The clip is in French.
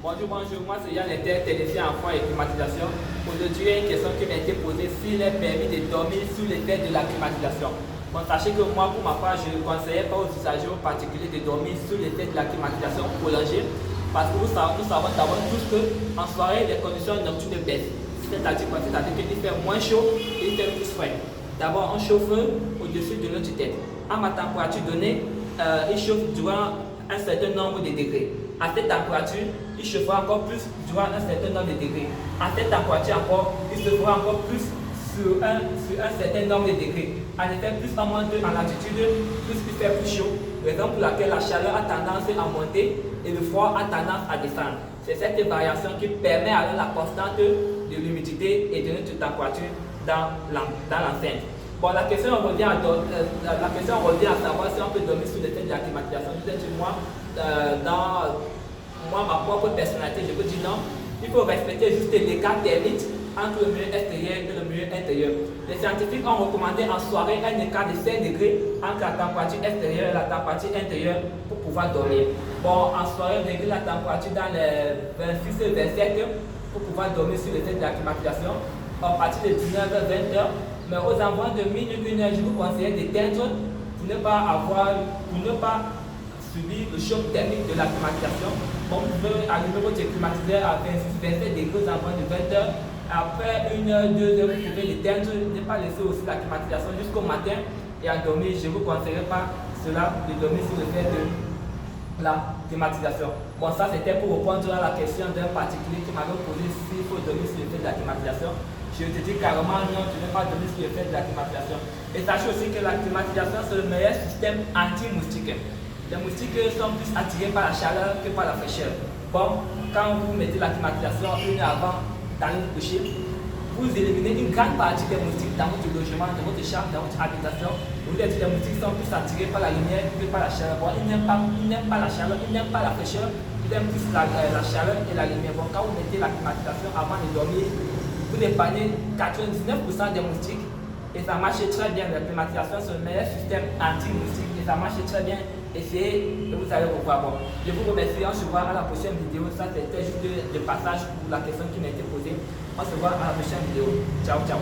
Bonjour, moi c'est Yann, technicien en froid et climatisation. Aujourd'hui, il y a une question qui m'a été posée s'il est permis de dormir sous l'effet de la climatisation. Bon, sachez que moi, pour ma part, je ne conseillais pas aux usagers en particulier de dormir sous l'effet de la climatisation prolongée parce que nous savons d'abord tous qu'en soirée, les conditions nocturnes baissent. C'est-à-dire qu'il fait moins chaud et il fait plus frais. D'abord, on chauffe au-dessus de notre tête. À ma température donnée, il chauffe durant un certain nombre de degrés. À cette température, il chauffera encore plus durant un certain nombre de degrés. À cette température encore, il se fera encore plus sur un certain nombre de degrés. En effet, plus on monte en altitude, plus il fait plus chaud. Raison pour laquelle la chaleur a tendance à monter et le froid a tendance à descendre. C'est cette variation qui permet alors la constante de l'humidité et de notre température dans l'enceinte. Bon, la question revient à savoir si on peut dormir sous l'effet de la climatisation. Moi, ma propre personnalité, je peux dire non. Il faut respecter juste l'écart thermique entre le milieu extérieur et le milieu intérieur. Les scientifiques ont recommandé en soirée un écart de 5 degrés entre la température extérieure et la température intérieure pour pouvoir dormir. Bon, en soirée, on régule la température dans les 26-27 pour pouvoir dormir sous l'effet de la climatisation. À partir de 19h-20h, mais aux environs de minuit, 1h, je vous conseille d'éteindre pour ne pas subir le choc thermique de la climatisation. Bon, vous pouvez allumer votre climatiseur à 26-27 degrés aux environs de 20h. Après 1h, 2h, vous pouvez l'éteindre, ne pas laisser aussi la climatisation jusqu'au matin et à dormir. Je ne vous conseillerais pas cela de dormir sous l'effet de la climatisation. Bon, ça c'était pour répondre à la question d'un particulier qui m'avait posé s'il faut dormir sous l'effet de la climatisation. Je te dis carrément non, tu ne pas dormir sous l'effet de la climatisation. Et sachez aussi que la climatisation c'est le meilleur système anti-moustique. Les moustiques sont plus attirés par la chaleur que par la fraîcheur. Bon, quand vous mettez la climatisation une heure avant d'aller vous coucher, vous éliminez une grande partie des moustiques dans votre logement, dans votre chambre, dans votre habitation. Vous voulez dire que les moustiques sont plus attirés par la lumière que par la chaleur. Bon, ils n'aiment pas la chaleur, ils n'aiment pas la fraîcheur, ils aiment plus la chaleur et la lumière. Bon, quand vous mettez la climatisation avant de dormir, vous épargnez 99% des moustiques et ça marche très bien. La climatisation, c'est le meilleur système anti-moustique et ça marche très bien. Essayez et vous allez revoir. Bon, je vous remercie. On se voit à la prochaine vidéo. Ça, c'était juste le passage pour la question qui m'a été posée. On se voit à la prochaine vidéo. Ciao, ciao.